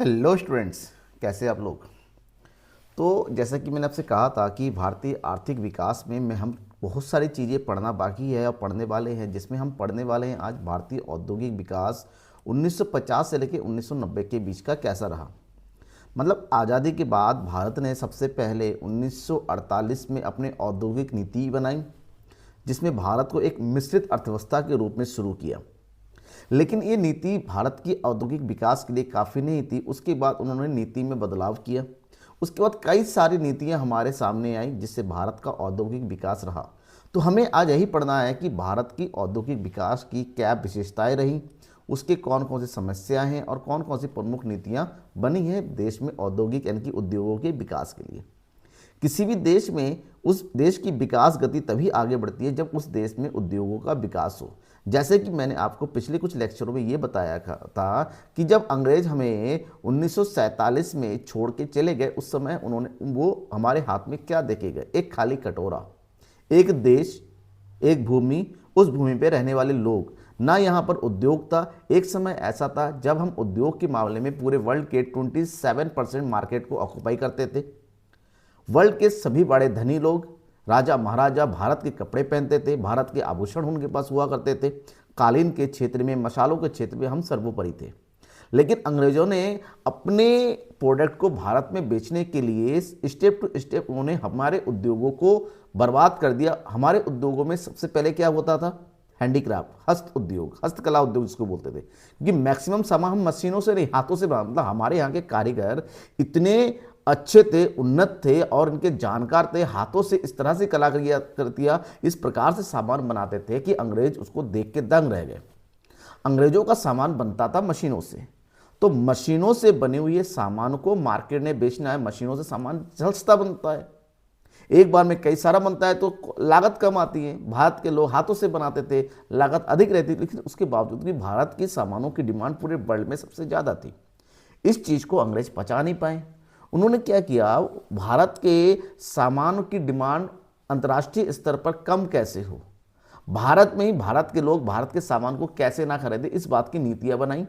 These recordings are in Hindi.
हेलो स्टूडेंट्स, कैसे आप लोग। तो जैसा कि मैंने आपसे कहा था कि भारतीय आर्थिक विकास में हम बहुत सारी चीज़ें पढ़ना बाकी है और पढ़ने वाले हैं, जिसमें हम पढ़ने वाले हैं आज भारतीय औद्योगिक विकास 1950 से लेकर 1990 के बीच का कैसा रहा। मतलब आज़ादी के बाद भारत ने सबसे पहले 1948 में अपने औद्योगिक नीति बनाई, जिसमें भारत को एक मिश्रित अर्थव्यवस्था के रूप में शुरू किया। लेकिन ये नीति भारत की औद्योगिक विकास के लिए काफ़ी नहीं थी। उसके बाद उन्होंने नीति में बदलाव किया। उसके बाद कई सारी नीतियां हमारे सामने आई, जिससे भारत का औद्योगिक विकास रहा। तो हमें आज यही पढ़ना है कि भारत की औद्योगिक विकास की क्या विशेषताएं रहीं, उसके कौन कौन सी समस्याएं हैं और कौन कौन सी प्रमुख नीतियां बनी हैं देश में औद्योगिक यानी कि उद्योगों के विकास के लिए। किसी भी देश में उस देश की विकास गति तभी आगे बढ़ती है जब उस देश में उद्योगों का विकास हो। जैसे कि मैंने आपको पिछले कुछ लेक्चरों में ये बताया था कि जब अंग्रेज हमें 1947 में छोड़ के चले गए, उस समय उन्होंने वो हमारे हाथ में क्या देके गए? एक खाली कटोरा, एक देश, एक भूमि, उस भूमि पे रहने वाले लोग। ना यहाँ पर उद्योग था। एक समय ऐसा था जब हम उद्योग के मामले में पूरे वर्ल्ड के 27% मार्केट को ऑक्युपाई करते थे। वर्ल्ड के सभी बड़े धनी लोग, राजा महाराजा भारत के कपड़े पहनते थे, भारत के आभूषण उनके पास हुआ करते थे। कालीन के क्षेत्र में, मसालों के क्षेत्र में हम सर्वोपरि थे। लेकिन अंग्रेजों ने अपने प्रोडक्ट को भारत में बेचने के लिए स्टेप टू स्टेप उन्होंने हमारे उद्योगों को बर्बाद कर दिया। हमारे उद्योगों में सबसे पहले क्या होता था? हैंडीक्राफ्ट, हस्त उद्योग, हस्तकला उद्योग जिसको बोलते थे। क्योंकि मैक्सिमम सामान हम मशीनों से नहीं, हाथों से बना। मतलब हमारे यहाँ के कारीगर इतने अच्छे थे, उन्नत थे और इनके जानकार थे। हाथों से इस तरह से कला कर दिया, इस प्रकार से सामान बनाते थे कि अंग्रेज उसको देख के दंग रह गए। अंग्रेजों का सामान बनता था मशीनों से। तो मशीनों से बने हुए सामान को मार्केट में बेचना है। मशीनों से सामान सस्ता बनता है, एक बार में कई सारा बनता है, तो लागत कम आती है। भारत के लोग हाथों से बनाते थे, लागत अधिक रहती थी, लेकिन उसके बावजूद भी भारत के सामानों की डिमांड पूरे वर्ल्ड में सबसे ज़्यादा थी। इस चीज़ को अंग्रेज पचा नहीं पाए। उन्होंने क्या किया? भारत के सामानों की डिमांड अंतर्राष्ट्रीय स्तर पर कम कैसे हो, भारत में ही भारत के लोग भारत के सामान को कैसे ना खरीदे, इस बात की नीतियां बनाई।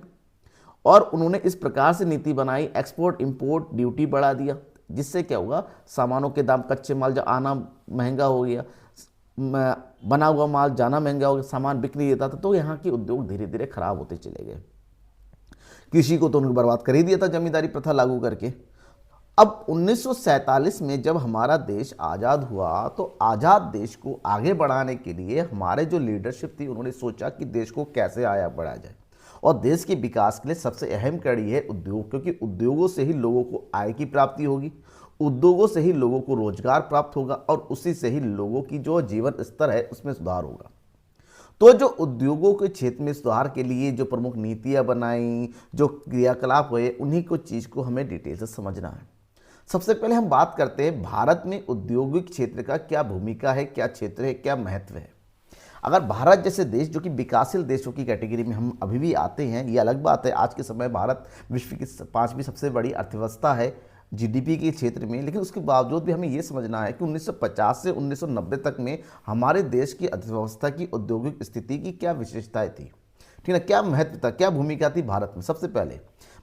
और उन्होंने इस प्रकार से नीति बनाई, एक्सपोर्ट इंपोर्ट ड्यूटी बढ़ा दिया, जिससे क्या होगा? सामानों के दाम, कच्चे माल जब आना महंगा हो गया, बना हुआ माल जाना महंगा हो गया, सामान बिक नहीं देता था, तो यहाँ के उद्योग धीरे धीरे खराब होते चले गए। कृषि को तो उन्होंने बर्बाद कर ही दिया था जमींदारी प्रथा लागू करके। अब 1947 में जब हमारा देश आज़ाद हुआ, तो आज़ाद देश को आगे बढ़ाने के लिए हमारे जो लीडरशिप थी, उन्होंने सोचा कि देश को कैसे आगे बढ़ाया जाए। और देश के विकास के लिए सबसे अहम कड़ी है उद्योग, क्योंकि उद्योगों से ही लोगों को आय की प्राप्ति होगी, उद्योगों से ही लोगों को रोजगार प्राप्त होगा और उसी से ही लोगों की जो जीवन स्तर है उसमें सुधार होगा। तो जो उद्योगों के क्षेत्र में सुधार के लिए जो प्रमुख नीतियां बनाई, जो क्रियाकलाप हुए, उन्हीं को चीज़ को हमें डिटेल से समझना है। सबसे पहले हम बात करते हैं भारत में औद्योगिक क्षेत्र का क्या भूमिका है, क्या क्षेत्र है, क्या महत्व है। अगर भारत जैसे देश, जो कि विकासशील देशों की कैटेगरी में हम अभी भी आते हैं, ये अलग बात है। आज के समय भारत विश्व की 5वीं सबसे बड़ी अर्थव्यवस्था है जीडीपी के क्षेत्र में, लेकिन उसके बावजूद भी हमें ये समझना है कि 1950 से 1990 तक में हमारे देश की अर्थव्यवस्था की औद्योगिक स्थिति की क्या विशेषताएं थी, ठीक है, क्या महत्व था, क्या भूमिका थी भारत में। सबसे पहले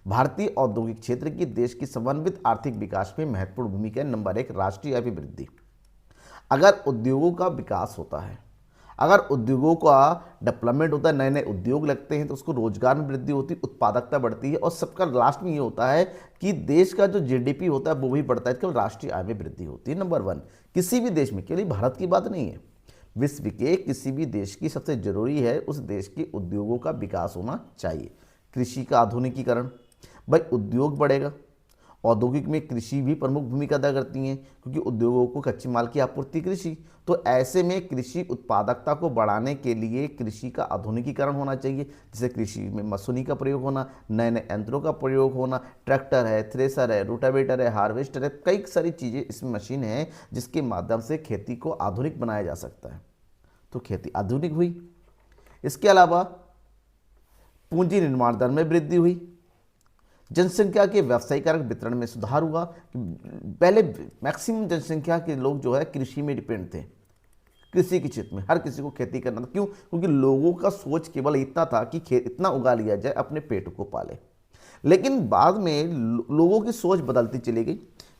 भारतीय औद्योगिक क्षेत्र की देश की समन्वित आर्थिक विकास में महत्वपूर्ण भूमिका है। नंबर 1, राष्ट्रीय अभिवृद्धि। अगर उद्योगों का विकास होता है, अगर उद्योगों का डेवलपमेंट होता है, नए नए उद्योग लगते हैं, तो उसको रोजगार में वृद्धि होती है, उत्पादकता बढ़ती है और सबका लास्ट में ये होता है कि देश का जो जीडीपी होता है वो भी बढ़ता है, केवल राष्ट्रीय आय में वृद्धि होती है। नंबर 1, किसी भी देश में, केवल भारत की बात नहीं है, विश्व के किसी भी देश की सबसे जरूरी है उस देश के उद्योगों का विकास होना चाहिए। कृषि का आधुनिकीकरण, भाई उद्योग बढ़ेगा, औद्योगिक में कृषि भी प्रमुख भूमिका अदा करती हैं, क्योंकि उद्योगों को कच्चे माल की आपूर्ति कृषि। तो ऐसे में कृषि उत्पादकता को बढ़ाने के लिए कृषि का आधुनिकीकरण होना चाहिए, जैसे कृषि में मशीनी का प्रयोग होना, नए नए यंत्रों का प्रयोग होना, ट्रैक्टर है, थ्रेसर है, रोटावेटर है, हार्वेस्टर है, कई सारी चीज़ें इसमें मशीन है जिसके माध्यम से खेती को आधुनिक बनाया जा सकता है। तो खेती आधुनिक हुई। इसके अलावा पूंजी निर्माण दर में वृद्धि हुई, जनसंख्या के व्यावसायीकरण वितरण में सुधार हुआ। पहले मैक्सिमम जनसंख्या के लोग जो है कृषि में डिपेंड थे, कृषि के क्षेत्र में हर किसी को खेती करना था। क्यों? क्योंकि लोगों का सोच केवल इतना था कि इतना उगा लिया जाए, अपने पेट को पाले। लेकिन बाद में लोगों की सोच बदलती चली गई,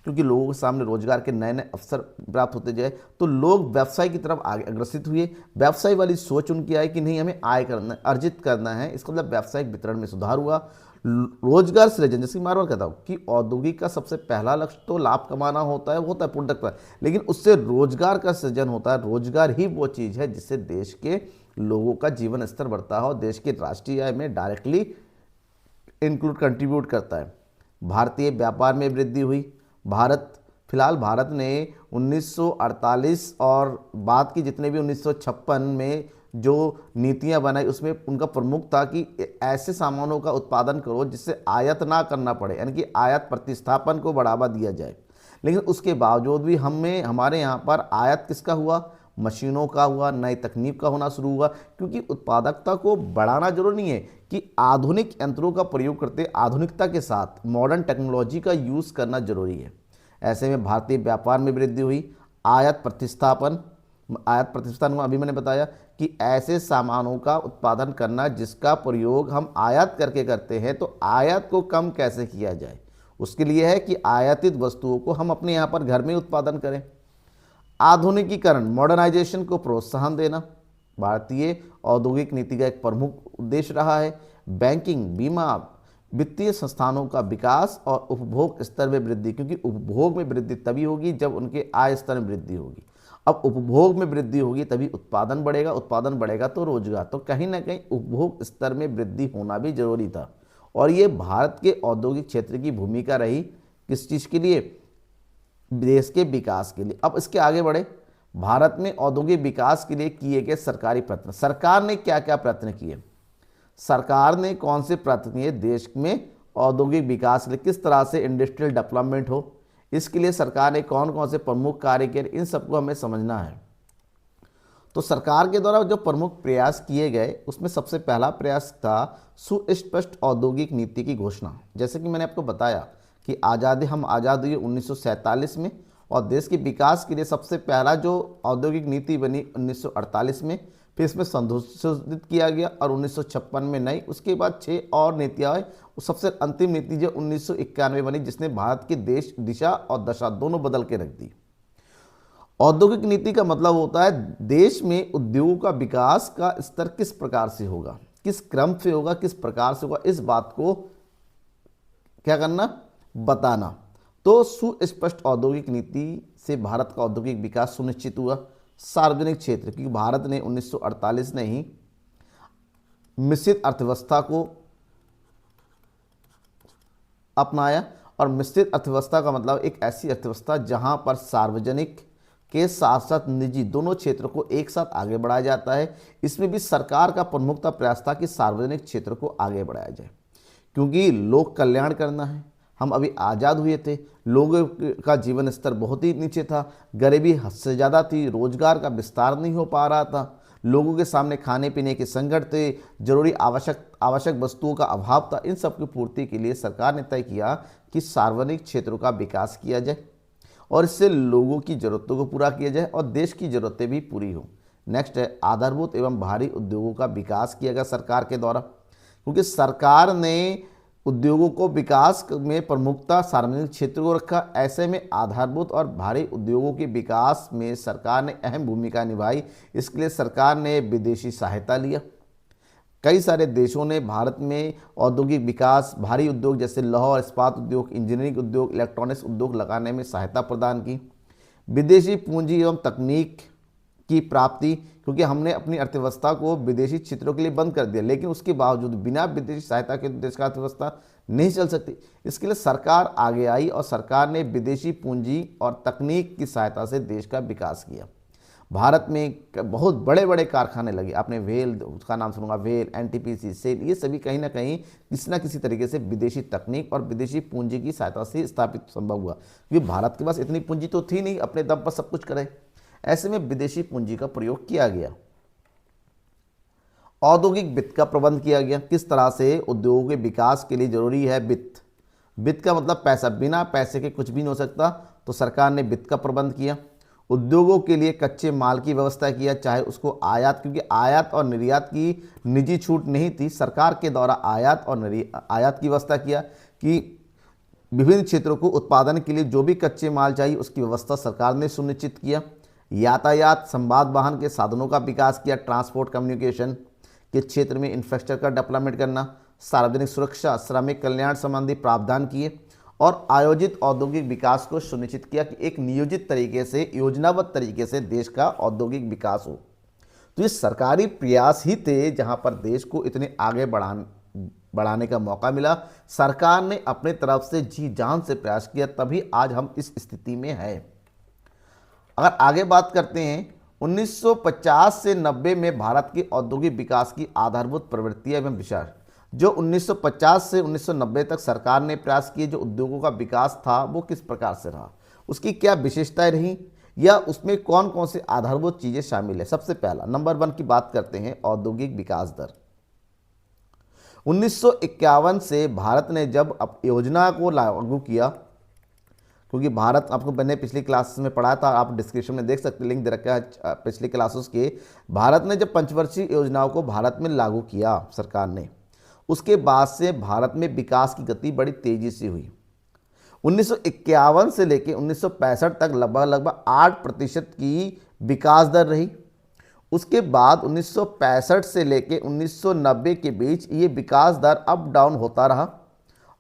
क्योंकि लोगों के सामने रोजगार के नए नए अवसर प्राप्त होते जाए तो लोग व्यवसाय की तरफ आगे अग्रसित हुए। व्यवसाय वाली सोच उनकी आई कि नहीं, हमें आय करना, अर्जित करना है, इसका मतलब व्यावसायिक वितरण में सुधार हुआ। रोजगार सृजन, जैसे बार बार कहता हूँ कि औद्योगिक का सबसे पहला लक्ष्य तो लाभ कमाना होता है प्रोडक्ट पर, लेकिन उससे रोजगार का सृजन होता है। रोजगार ही वो चीज़ है जिससे देश के लोगों का जीवन स्तर बढ़ता है और देश की राष्ट्रीय आय में डायरेक्टली कंट्रीब्यूट करता है। भारतीय व्यापार में वृद्धि हुई। भारत ने 1948 और बाद की जितने भी 1956 में जो नीतियां बनाई उसमें उनका प्रमुख था कि ऐसे सामानों का उत्पादन करो जिससे आयात ना करना पड़े, यानी कि आयात प्रतिस्थापन को बढ़ावा दिया जाए। लेकिन उसके बावजूद भी हमारे यहाँ पर आयात किसका हुआ? मशीनों का हुआ, नई तकनीक का होना शुरू हुआ, क्योंकि उत्पादकता को बढ़ाना जरूरी नहीं है कि आधुनिक यंत्रों का प्रयोग करते आधुनिकता के साथ मॉडर्न टेक्नोलॉजी का यूज़ करना जरूरी है। ऐसे में भारतीय व्यापार में वृद्धि हुई। आयात प्रतिस्थापन को अभी मैंने बताया कि ऐसे सामानों का उत्पादन करना जिसका प्रयोग हम आयात करके करते हैं, तो आयात को कम कैसे किया जाए, उसके लिए है कि आयातित वस्तुओं को हम अपने यहाँ पर घर में उत्पादन करें। आधुनिकीकरण, मॉडर्नाइजेशन को प्रोत्साहन देना भारतीय औद्योगिक नीति का एक प्रमुख उद्देश्य रहा है। बैंकिंग, बीमा, वित्तीय संस्थानों का विकास और उपभोग स्तर में वृद्धि, क्योंकि उपभोग में वृद्धि तभी होगी जब उनके आय स्तर में वृद्धि होगी। अब उपभोग में वृद्धि होगी तभी उत्पादन बढ़ेगा, उत्पादन बढ़ेगा तो रोजगार, तो कहीं ना कहीं उपभोग स्तर में वृद्धि होना भी जरूरी था। और ये भारत के औद्योगिक क्षेत्र की भूमिका रही, किस चीज़ के लिए? देश के विकास के लिए। अब इसके आगे बढ़े, भारत में औद्योगिक विकास के लिए किए गए सरकारी प्रयत्न। सरकार ने क्या क्या प्रयत्न किए? सरकार ने कौन से प्रयत्न किए देश में औद्योगिक विकास के लिए, किस तरह से इंडस्ट्रियल डेवलपमेंट हो, इसके लिए सरकार ने कौन कौन से प्रमुख कार्य किए, इन सबको हमें समझना है। तो सरकार के द्वारा जो प्रमुख प्रयास किए गए उसमें सबसे पहला प्रयास था सुस्पष्ट औद्योगिक नीति की घोषणा। जैसे कि मैंने आपको बताया कि हम आज़ाद हुए 1947 में, और देश के विकास के लिए सबसे पहला जो औद्योगिक नीति बनी 1948 में, फिर इसमें संशोधित किया गया और 1956 में नई, उसके बाद 6 और नीतियाँ आई। सबसे अंतिम नीति जो 1991 बनी, जिसने भारत की देश दिशा और दशा दोनों बदल के रख दी। औद्योगिक नीति का मतलब होता है देश में उद्योगों का विकास का स्तर किस प्रकार से होगा, किस क्रम से होगा, किस प्रकार से होगा, इस बात को क्या करना, बताना। तो सुस्पष्ट औद्योगिक नीति से भारत का औद्योगिक विकास सुनिश्चित हुआ। सार्वजनिक क्षेत्र, क्योंकि भारत ने 1948 ने ही मिश्रित अर्थव्यवस्था को अपनाया, और मिश्रित अर्थव्यवस्था का मतलब एक ऐसी अर्थव्यवस्था जहां पर सार्वजनिक के साथ साथ निजी दोनों क्षेत्र को एक साथ आगे बढ़ाया जाता है। इसमें भी सरकार का प्रमुखता प्रयास था कि सार्वजनिक क्षेत्र को आगे बढ़ाया जाए, क्योंकि लोक कल्याण करना है। हम अभी आज़ाद हुए थे, लोगों का जीवन स्तर बहुत ही नीचे था, गरीबी हद से ज़्यादा थी, रोजगार का विस्तार नहीं हो पा रहा था, लोगों के सामने खाने पीने के संकट थे, जरूरी आवश्यक वस्तुओं का अभाव था। इन सब की पूर्ति के लिए सरकार ने तय किया कि सार्वजनिक क्षेत्रों का विकास किया जाए और इससे लोगों की ज़रूरतों को पूरा किया जाए और देश की ज़रूरतें भी पूरी हों। नेक्स्ट है आधारभूत एवं भारी उद्योगों का विकास किया गया सरकार के द्वारा, क्योंकि सरकार ने उद्योगों को विकास में प्रमुखता सार्वजनिक क्षेत्र को रखा। ऐसे में आधारभूत और भारी उद्योगों के विकास में सरकार ने अहम भूमिका निभाई। इसके लिए सरकार ने विदेशी सहायता लिया। कई सारे देशों ने भारत में औद्योगिक विकास, भारी उद्योग जैसे लौह और इस्पात उद्योग, इंजीनियरिंग उद्योग, इलेक्ट्रॉनिक्स उद्योग लगाने में सहायता प्रदान की। विदेशी पूंजी एवं तकनीक की प्राप्ति, क्योंकि हमने अपनी अर्थव्यवस्था को विदेशी क्षेत्रों के लिए बंद कर दिया, लेकिन उसके बावजूद बिना विदेशी सहायता के देश का अर्थव्यवस्था नहीं चल सकती। इसके लिए सरकार आगे आई और सरकार ने विदेशी पूंजी और तकनीक की सहायता से देश का विकास किया। भारत में बहुत बड़े बड़े कारखाने लगे, आपने वेल, उसका नाम सुनूंगा, वेल, एनटीपीसी, सेल, ये सभी कहीं ना कहीं किसी न किसी तरीके से विदेशी तकनीक और विदेशी पूंजी की सहायता से स्थापित संभव हुआ, क्योंकि भारत के पास इतनी पूंजी तो थी नहीं अपने दम पर सब कुछ करे। ऐसे में विदेशी पूंजी का प्रयोग किया गया। औद्योगिक वित्त का प्रबंध किया गया। किस तरह से उद्योगों के विकास के लिए जरूरी है वित्त। वित्त का मतलब पैसा, बिना पैसे के कुछ भी नहीं हो सकता, तो सरकार ने वित्त का प्रबंध किया। उद्योगों के लिए कच्चे माल की व्यवस्था किया, चाहे उसको आयात, क्योंकि आयात और निर्यात की निजी छूट नहीं थी, सरकार के द्वारा आयात और आयात की व्यवस्था किया कि विभिन्न क्षेत्रों को उत्पादन के लिए जो भी कच्चे माल चाहिए उसकी व्यवस्था सरकार ने सुनिश्चित किया। यातायात संवाद वाहन के साधनों का विकास किया, ट्रांसपोर्ट कम्युनिकेशन के क्षेत्र में इंफ्रास्ट्रक्चर का डेवलपमेंट करना, सार्वजनिक सुरक्षा, श्रमिक कल्याण संबंधी प्रावधान किए और आयोजित औद्योगिक विकास को सुनिश्चित किया कि एक नियोजित तरीके से, योजनाबद्ध तरीके से देश का औद्योगिक विकास हो। तो ये सरकारी प्रयास ही थे जहां पर देश को इतने आगे बढ़ाने का मौका मिला। सरकार ने अपने तरफ से जी जान से प्रयास किया, तभी आज हम इस स्थिति में हैं। अगर आगे बात करते हैं 1950 से 90 में भारत के औद्योगिक विकास की आधारभूत प्रवृत्तियां एवं विचार, जो 1950 से 1990 तक सरकार ने प्रयास किए, जो उद्योगों का विकास था वो किस प्रकार से रहा, उसकी क्या विशेषताएं रही या उसमें कौन कौन से आधारभूत चीजें शामिल है। सबसे पहला नंबर 1 की बात करते हैं, औद्योगिक विकास दर। 1951 से भारत ने जब योजना को लागू किया, क्योंकि भारत, आपको मैंने पिछली क्लास में पढ़ा था, आप डिस्क्रिप्शन में देख सकते, लिंक दे रखा है पिछली क्लासेस के। भारत ने जब पंचवर्षीय योजनाओं को भारत में लागू किया सरकार ने, उसके बाद से भारत में विकास की गति बड़ी तेजी से हुई। 1951 से लेकर 1965 तक लगभग 8% की विकास दर रही। उसके बाद 1965 से लेकर 1990 के बीच ये विकास दर अप डाउन होता रहा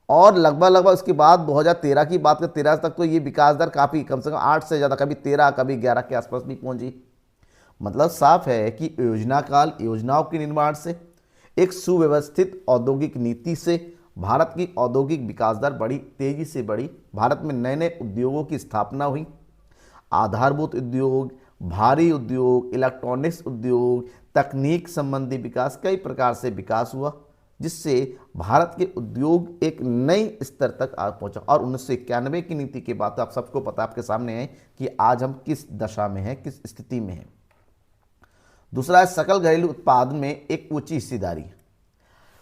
और लगभग उसके बाद 2013 की बात करें, 13 तक तो ये विकास दर काफ़ी, कम से कम 8 से ज़्यादा, कभी 13 कभी 11 के आसपास भी पहुंची। मतलब साफ है कि योजनाओं के निर्माण से, एक सुव्यवस्थित औद्योगिक नीति से भारत की औद्योगिक विकास दर बड़ी तेजी से बढ़ी। भारत में नए नए उद्योगों की स्थापना हुई, आधारभूत उद्योग, भारी उद्योग, इलेक्ट्रॉनिक्स उद्योग, तकनीक संबंधी विकास, कई प्रकार से विकास हुआ, जिससे भारत के उद्योग एक नई स्तर तक आ पहुंचा। और 1991 की नीति के बाद तो आप सबको पता, आपके सामने है कि आज हम किस दशा में हैं, किस स्थिति में हैं। दूसरा है सकल घरेलू उत्पाद में एक ऊंची हिस्सेदारी।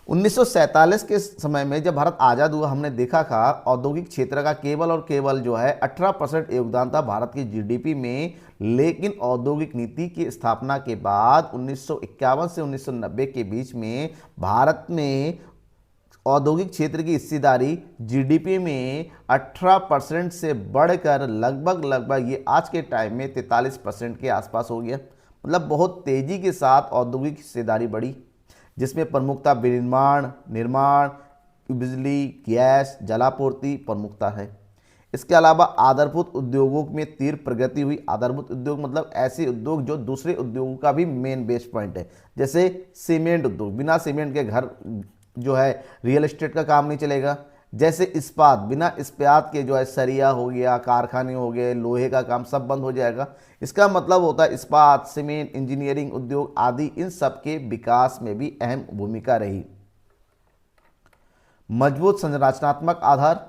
1947 के समय में जब भारत आज़ाद हुआ, हमने देखा था औद्योगिक क्षेत्र का केवल और केवल जो है 18% योगदान था भारत की जीडीपी में। लेकिन औद्योगिक नीति की स्थापना के बाद 1951 से 1990 के बीच में भारत में औद्योगिक क्षेत्र की हिस्सेदारी जीडीपी में 18% से बढ़कर लगभग ये आज के टाइम में 43% के आसपास हो गया। मतलब बहुत तेजी के साथ औद्योगिक हिस्सेदारी बढ़ी, जिसमें प्रमुखता विनिर्माण, निर्माण, बिजली, गैस, जलापूर्ति प्रमुखता है। इसके अलावा आधारभूत उद्योगों में तीव्र प्रगति हुई। आधारभूत उद्योग मतलब ऐसे उद्योग जो दूसरे उद्योगों का भी मेन बेस पॉइंट है, जैसे सीमेंट उद्योग, बिना सीमेंट के घर जो है रियल एस्टेट का काम नहीं चलेगा। जैसे इस्पात, बिना इस्पात के जो है सरिया हो गया, कारखाने हो गए, लोहे का काम सब बंद हो जाएगा। इसका मतलब होता है इस्पात, सीमेंट, इंजीनियरिंग उद्योग आदि, इन सब के विकास में भी अहम भूमिका रही। मजबूत संरचनात्मक आधार।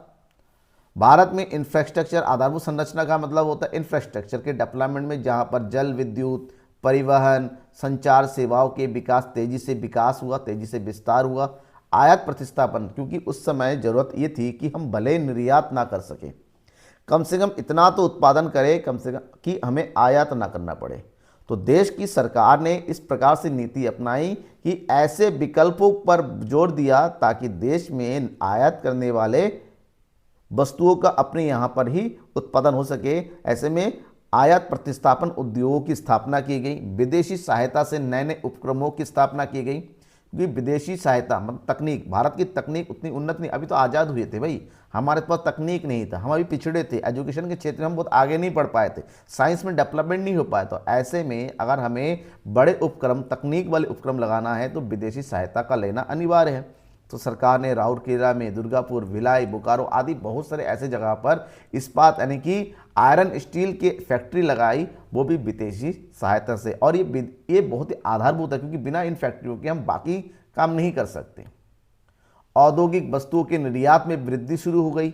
भारत में इंफ्रास्ट्रक्चर, आधारभूत संरचना का मतलब होता है इंफ्रास्ट्रक्चर के डेवलपमेंट में, जहां पर जल, विद्युत, परिवहन, संचार सेवाओं के विकास तेजी से हुआ, तेजी से विस्तार हुआ। आयात प्रतिस्थापन, क्योंकि उस समय जरूरत ये थी कि हम भले निर्यात ना कर सके, कम से कम इतना तो उत्पादन करें कम से कम कि हमें आयात ना करना पड़े। तो देश की सरकार ने इस प्रकार से नीति अपनाई कि ऐसे विकल्पों पर जोर दिया ताकि देश में आयात करने वाले वस्तुओं का अपने यहाँ पर ही उत्पादन हो सके। ऐसे में आयात प्रतिस्थापन उद्योगों की स्थापना की गई। विदेशी सहायता से नए नए उपक्रमों की स्थापना की गई, क्योंकि विदेशी सहायता मतलब तकनीक, भारत की तकनीक उतनी उन्नत नहीं, अभी तो आज़ाद हुए थे भाई, हमारे पास तकनीक नहीं था, हम अभी पिछड़े थे, एजुकेशन के क्षेत्र में हम बहुत आगे नहीं बढ़ पाए थे, साइंस में डेवलपमेंट नहीं हो पाया। तो ऐसे में अगर हमें बड़े उपक्रम, तकनीक वाले उपक्रम लगाना है तो विदेशी सहायता का लेना अनिवार्य है। तो सरकार ने राउरकेला में, दुर्गापुर, भिलाई, बोकारो आदि बहुत सारे ऐसे जगह पर इस्पात यानी कि आयरन स्टील के फैक्ट्री लगाई, वो भी विदेशी सहायता से। और ये बहुत ही आधारभूत है, क्योंकि बिना इन फैक्ट्रियों के हम बाकी काम नहीं कर सकते। औद्योगिक वस्तुओं के निर्यात में वृद्धि शुरू हो गई।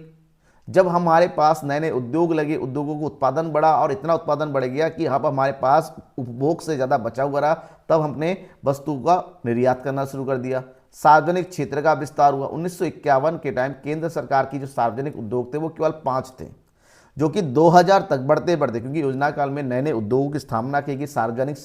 जब हमारे पास नए नए उद्योग लगे, उद्योगों को उत्पादन बढ़ा और इतना उत्पादन बढ़ गया कि अब हमारे पास उपभोग से ज़्यादा बचा हुआ रहा, तब हमने वस्तु का निर्यात करना शुरू कर दिया। सार्वजनिक क्षेत्र का विस्तार हुआ। 1951 के टाइम केंद्र सरकार की जो सार्वजनिक उद्योग थे वो केवल 5 थे, जो कि 2000 तक बढ़ते बढ़ते, क्योंकि योजना काल में नए नए उद्योगों की स्थापना की गई, सार्वजनिक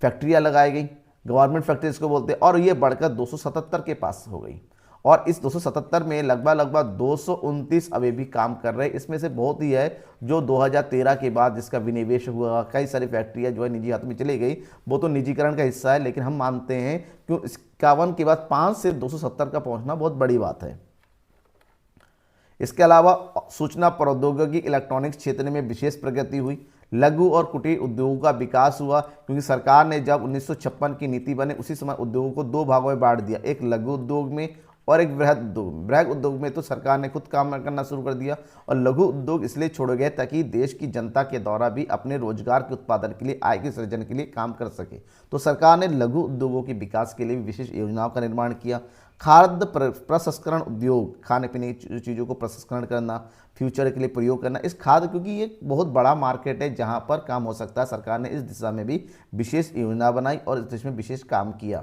फैक्ट्रियाँ लगाई गई, गवर्नमेंट फैक्ट्रीज को बोलते हैं, और ये बढ़कर 277 के पास हो गई। और इस 277 में लगभग 229 अभी भी काम कर रहे हैं। इसमें से बहुत ही है जो 2013 के बाद जिसका विनिवेश हुआ, कई सारी फैक्ट्रियाँ जो है निजी हाथ में चली गई, वो तो निजीकरण का हिस्सा है। लेकिन हम मानते हैं कि 51 के बाद 5 से 270 का पहुंचना बहुत बड़ी बात है। इसके अलावा सूचना प्रौद्योगिकी इलेक्ट्रॉनिक्स क्षेत्र में विशेष प्रगति हुई, लघु और कुटीर उद्योगों का विकास हुआ, क्योंकि सरकार ने जब 1956 की नीति बने उसी समय उद्योगों को दो भागों में बांट दिया, एक लघु उद्योग में और एक बृहद उद्योग में। बृहद उद्योग में तो सरकार ने खुद काम करना शुरू कर दिया, और लघु उद्योग इसलिए छोड़े गए ताकि देश की जनता के द्वारा भी अपने रोजगार के उत्पादन के लिए, आय के सृजन के लिए काम कर सके। तो सरकार ने लघु उद्योगों के विकास के लिए भी विशेष योजनाओं का निर्माण किया। खाद्य प्रसंस्करण उद्योग, खाने पीने की चीज़ों को प्रसंस्करण करना, फ्यूचर के लिए प्रयोग करना। इस खाद्य, क्योंकि ये बहुत बड़ा मार्केट है जहाँ पर काम हो सकता है, सरकार ने इस दिशा में भी विशेष योजना बनाई और इस दिशा में विशेष काम किया।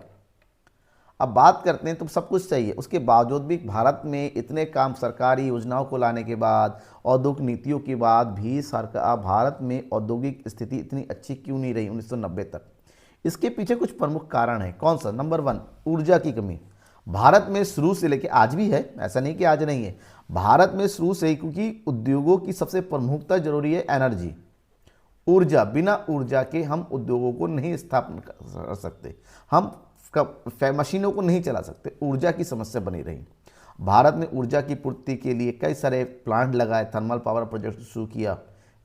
अब बात करते हैं, तो सब कुछ सही है, उसके बावजूद भी भारत में इतने काम, सरकारी योजनाओं को लाने के बाद, औद्योगिक नीतियों के बाद भी सरकार, भारत में औद्योगिक स्थिति इतनी अच्छी क्यों नहीं रही 1990 तक? इसके पीछे कुछ प्रमुख कारण है। कौन सा? नंबर 1, ऊर्जा की कमी। भारत में शुरू से लेकर आज भी है, ऐसा नहीं कि आज नहीं है, भारत में शुरू से ही, क्योंकि उद्योगों की सबसे प्रमुखता जरूरी है एनर्जी, ऊर्जा। बिना ऊर्जा के हम उद्योगों को नहीं स्थापन कर सकते, हम मशीनों को नहीं चला सकते। ऊर्जा की समस्या बनी रही। भारत में ऊर्जा की पूर्ति के लिए कई सारे प्लांट लगाए, थर्मल पावर प्रोजेक्ट शुरू किया,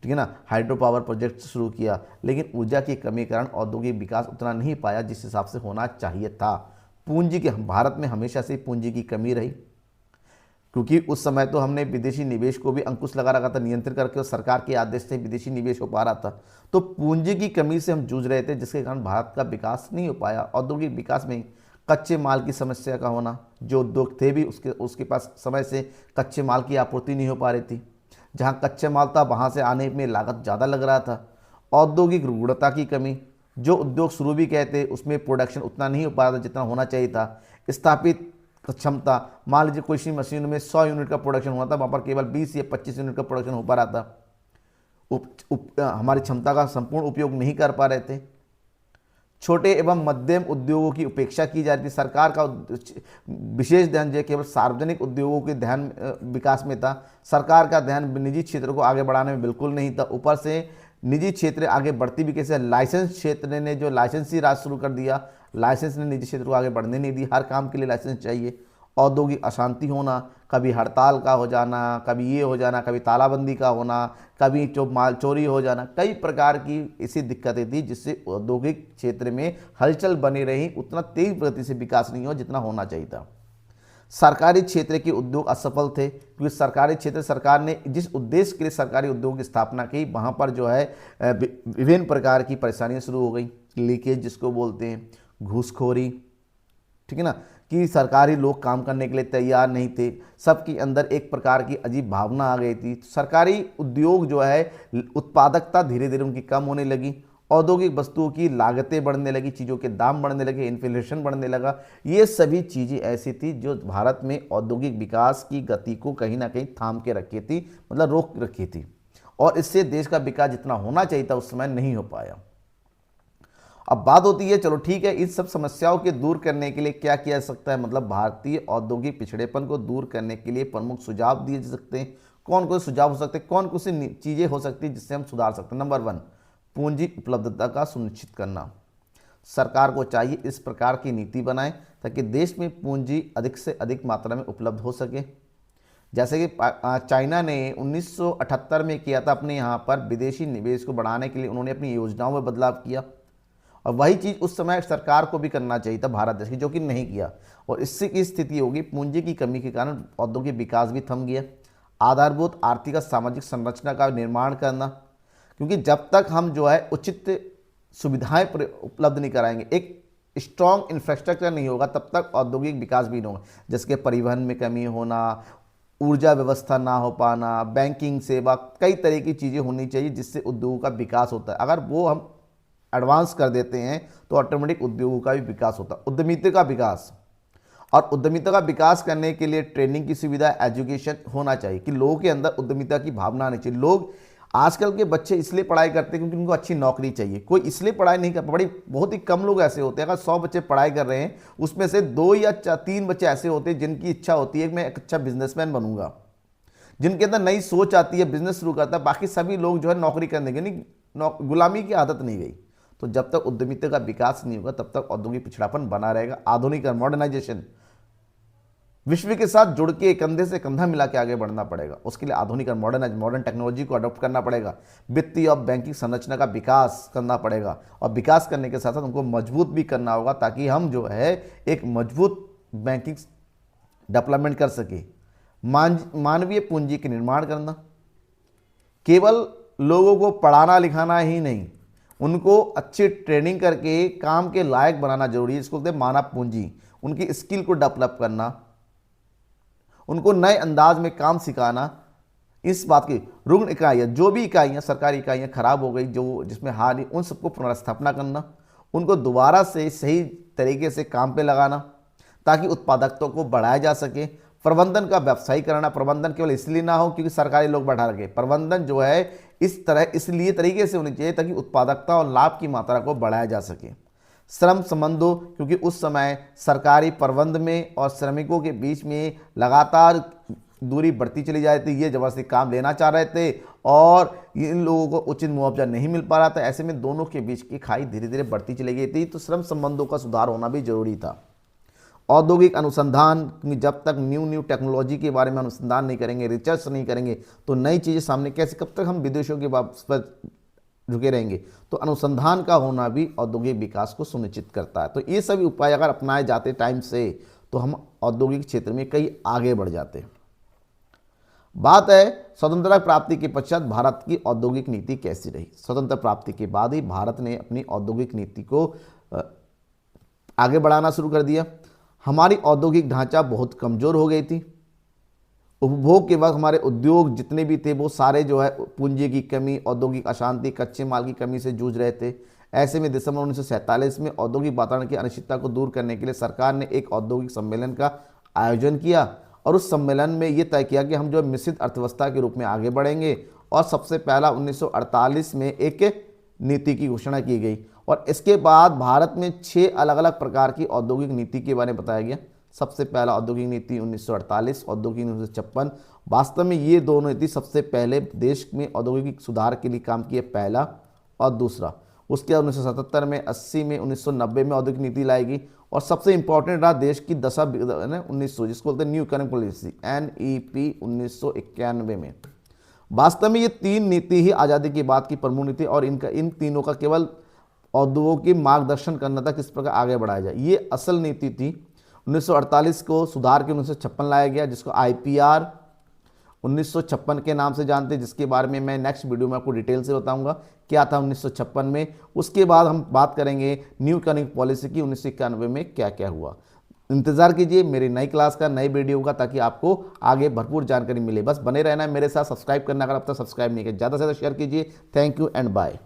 ठीक है ना, हाइड्रो पावर प्रोजेक्ट शुरू किया, लेकिन ऊर्जा की कमी के कारण औद्योगिक विकास उतना नहीं पाया जिस हिसाब से होना चाहिए था। पूंजी के, भारत में हमेशा से पूंजी की कमी रही, क्योंकि उस समय तो हमने विदेशी निवेश को भी अंकुश लगा रखा था, नियंत्रित करके, और सरकार के आदेश से विदेशी निवेश हो पा रहा था। तो पूंजी की कमी से हम जूझ रहे थे, जिसके कारण भारत का विकास नहीं हो पाया। औद्योगिक विकास में कच्चे माल की समस्या का होना, जो उद्योग थे भी उसके पास समय से कच्चे माल की आपूर्ति नहीं हो पा रही थी, जहाँ कच्चे माल था वहाँ से आने में लागत ज़्यादा लग रहा था। औद्योगिक गुणवत्ता की कमी, जो उद्योग शुरू भी कहते उसमें प्रोडक्शन उतना नहीं हो पा रहा था जितना होना चाहिए था। स्थापित क्षमता, मान लीजिए कोई सी मशीन में 100 यूनिट का प्रोडक्शन हुआ था, वहाँ पर केवल 20 या 25 यूनिट का प्रोडक्शन हो पा रहा था। हमारी क्षमता का संपूर्ण उपयोग नहीं कर पा रहे थे। छोटे एवं मध्यम उद्योगों की उपेक्षा की जा रही थी। सरकार का विशेष ध्यान जो केवल सार्वजनिक उद्योगों के ध्यान विकास में था, सरकार का ध्यान निजी क्षेत्र को आगे बढ़ाने में बिल्कुल नहीं था। ऊपर से निजी क्षेत्र आगे बढ़ती भी कैसे? लाइसेंस क्षेत्र ने जो लाइसेंसी राज शुरू कर दिया, लाइसेंस ने निजी क्षेत्र को आगे बढ़ने नहीं दी। हर काम के लिए लाइसेंस चाहिए। औद्योगिक अशांति होना, कभी हड़ताल का हो जाना, कभी ये हो जाना, कभी तालाबंदी का होना, कभी माल चोरी हो जाना, कई प्रकार की ऐसी दिक्कतें थी जिससे औद्योगिक क्षेत्र में हलचल बनी रही, उतना तेज गति से विकास नहीं हो जितना होना चाहिए था। सरकारी क्षेत्र के उद्योग असफल थे, क्योंकि सरकारी क्षेत्र, सरकार ने जिस उद्देश्य के लिए सरकारी उद्योग की स्थापना की, वहाँ पर जो है विभिन्न प्रकार की परेशानियाँ शुरू हो गई। लीकेज जिसको बोलते हैं, घूसखोरी, ठीक है ना, कि सरकारी लोग काम करने के लिए तैयार नहीं थे, सबके अंदर एक प्रकार की अजीब भावना आ गई थी। सरकारी उद्योग जो है, उत्पादकता धीरे धीरे उनकी कम होने लगी, औद्योगिक वस्तुओं की लागतें बढ़ने लगी, चीज़ों के दाम बढ़ने लगे, इन्फ्लेशन बढ़ने लगा। ये सभी चीज़ें ऐसी थी जो भारत में औद्योगिक विकास की गति को कहीं ना कहीं थाम के रखी थी, मतलब रोक रखी थी, और इससे देश का विकास जितना होना चाहिए था उस समय नहीं हो पाया। अब बात होती है, चलो ठीक है, इस सब समस्याओं के दूर करने के लिए क्या किया जा सकता है, मतलब भारतीय औद्योगिक पिछड़ेपन को दूर करने के लिए प्रमुख सुझाव दिए जा सकते हैं। कौन कौन से सुझाव हो सकते हैं, कौन कौन सी चीज़ें हो सकती हैं जिससे हम सुधार सकते हैं? नंबर 1, पूंजी उपलब्धता का सुनिश्चित करना। सरकार को चाहिए इस प्रकार की नीति बनाए ताकि देश में पूंजी अधिक से अधिक मात्रा में उपलब्ध हो सके। जैसे कि चाइना ने 1978 में किया था, अपने यहाँ पर विदेशी निवेश को बढ़ाने के लिए उन्होंने अपनी योजनाओं में बदलाव किया, और वही चीज़ उस समय सरकार को भी करना चाहिए था भारत देश की, जो कि नहीं किया, और इससे की स्थिति होगी, पूंजी की कमी के कारण औद्योगिक विकास भी थम गया। आधारभूत आर्थिक और सामाजिक संरचना का निर्माण करना, क्योंकि जब तक हम जो है उचित सुविधाएं उपलब्ध नहीं कराएंगे, एक स्ट्रॉन्ग इंफ्रास्ट्रक्चर नहीं होगा, तब तक औद्योगिक विकास भी नहीं होगा। जैसे परिवहन में कमी होना, ऊर्जा व्यवस्था ना हो पाना, बैंकिंग सेवा, कई तरह की चीज़ें होनी चाहिए जिससे उद्योगों का विकास होता है। अगर वो हम एडवांस कर देते हैं तो ऑटोमेटिक उद्योगों का भी विकास होता है। उद्यमिता का विकास, और उद्यमिता का विकास करने के लिए ट्रेनिंग की सुविधा, एजुकेशन होना चाहिए कि लोगों के अंदर उद्यमिता की भावना आनी चाहिए। लोग आजकल के बच्चे इसलिए पढ़ाई करते हैं क्योंकि उनको अच्छी नौकरी चाहिए, कोई इसलिए पढ़ाई नहीं कर, बड़ी बहुत ही कम लोग ऐसे होते हैं, अगर 100 बच्चे पढ़ाई कर रहे हैं उसमें से 2 या 3 बच्चे ऐसे होते हैं जिनकी इच्छा होती है कि मैं एक अच्छा बिजनेसमैन बनूंगा, जिनके अंदर नई सोच आती है, बिजनेस शुरू करता है। बाकी सभी लोग जो है नौकरी करने के नहीं, गुलामी की आदत नहीं गई। तो जब तक उद्यमिता का विकास नहीं होगा तब तक औद्योगिक पिछड़ापन बना रहेगा। आधुनिक मॉडर्नाइजेशन, विश्व के साथ जुड़ के कंधे से कंधा मिला के आगे बढ़ना पड़ेगा। उसके लिए आधुनिक और मॉडर्न टेक्नोलॉजी को अडॉप्ट करना पड़ेगा। वित्तीय और बैंकिंग संरचना का विकास करना पड़ेगा और विकास करने के साथ साथ उनको मजबूत भी करना होगा ताकि हम जो है एक मजबूत बैंकिंग डेवलपमेंट कर सके। मानवीय पूंजी के निर्माण करना, केवल लोगों को पढ़ाना लिखाना ही नहीं, उनको अच्छी ट्रेनिंग करके काम के लायक बनाना जरूरी है। इसको बोलते हैं मानव पूंजी। उनकी स्किल को डेवलप करना, उनको नए अंदाज में काम सिखाना। इस बात की रुग्ण इकाइयाँ, जो भी इकाइयाँ सरकारी इकाइयाँ खराब हो गई, जो जिसमें हानि, उन सबको पुनर्स्थापना करना, उनको दोबारा से सही तरीके से काम पे लगाना ताकि उत्पादकता को बढ़ाया जा सके। प्रबंधन का व्यवसायीकरण, प्रबंधन केवल इसलिए ना हो क्योंकि सरकारी लोग बढ़ा रखे, प्रबंधन जो है इस तरह इसलिए तरीके से होनी चाहिए ताकि उत्पादकता और लाभ की मात्रा को बढ़ाया जा सके। श्रम संबंधों, क्योंकि उस समय सरकारी प्रबंध में और श्रमिकों के बीच में लगातार दूरी बढ़ती चली जा रही थी। ये जबरदस्ती काम लेना चाह रहे थे और इन लोगों को उचित मुआवजा नहीं मिल पा रहा था। ऐसे में दोनों के बीच की खाई धीरे धीरे बढ़ती चली गई थी। तो श्रम संबंधों का सुधार होना भी जरूरी था। औद्योगिक अनुसंधान, जब तक न्यू टेक्नोलॉजी के बारे में अनुसंधान नहीं करेंगे, रिसर्च नहीं करेंगे तो नई चीज़ें सामने कैसे, कब तक हम विदेशों के वापस पर झुके रहेंगे। तो अनुसंधान का होना भी औद्योगिक विकास को सुनिश्चित करता है। तो ये सभी उपाय अगर अपनाए जाते टाइम से तो हम औद्योगिक क्षेत्र में कई आगे बढ़ जाते। बात है स्वतंत्रता प्राप्ति के पश्चात भारत की औद्योगिक नीति कैसी रही। स्वतंत्र प्राप्ति के बाद ही भारत ने अपनी औद्योगिक नीति को आगे बढ़ाना शुरू कर दिया। हमारी औद्योगिक ढांचा बहुत कमज़ोर हो गई थी। उपभोग के वक्त हमारे उद्योग जितने भी थे वो सारे जो है पूंजी की कमी, औद्योगिक अशांति, कच्चे माल की कमी से जूझ रहे थे। ऐसे में दिसंबर 1947 में औद्योगिक वातावरण की अनिश्चितता को दूर करने के लिए सरकार ने एक औद्योगिक सम्मेलन का आयोजन किया और उस सम्मेलन में ये तय किया कि हम जो मिश्रित अर्थव्यवस्था के रूप में आगे बढ़ेंगे। और सबसे पहला 1948 में एक नीति की घोषणा की गई और इसके बाद भारत में 6 अलग अलग प्रकार की औद्योगिक नीति के बारे में बताया गया। सबसे पहला औद्योगिक नीति 1948, औद्योगिक 1956। वास्तव में ये दोनों नीति सबसे पहले देश में औद्योगिक सुधार के लिए काम किए, पहला और दूसरा। उसके बाद 1977 में, 80 में, 1990 में औद्योगिक नीति लाएगी और सबसे इंपॉर्टेंट रहा देश की दशा 1900, जिसको बोलते हैं न्यू इकोनॉमिक पॉलिसी, NEP 1991 में। वास्तव में ये 3 नीति ही आज़ादी के बाद की प्रमुख नीति और इन तीनों का केवल उद्योगों की मार्गदर्शन करना था किस प्रकार आगे बढ़ाया जाए। ये असल नीति थी। 1948 को सुधार के 1956 लाया गया, जिसको IPR 1956 के नाम से जानते हैं, जिसके बारे में मैं नेक्स्ट वीडियो में आपको डिटेल से बताऊंगा क्या था 1956 में। उसके बाद हम बात करेंगे न्यू इकोनॉमिक पॉलिसी की 1991 में क्या क्या हुआ। इंतजार कीजिए मेरी नई क्लास का, नई वीडियो का, ताकि आपको आगे भरपूर जानकारी मिले। बस बने रहना है मेरे साथ, सब्सक्राइब करना अगर अब तक सब्सक्राइब नहीं किया, ज़्यादा से ज़्यादा शेयर कीजिए। Thank you and bye.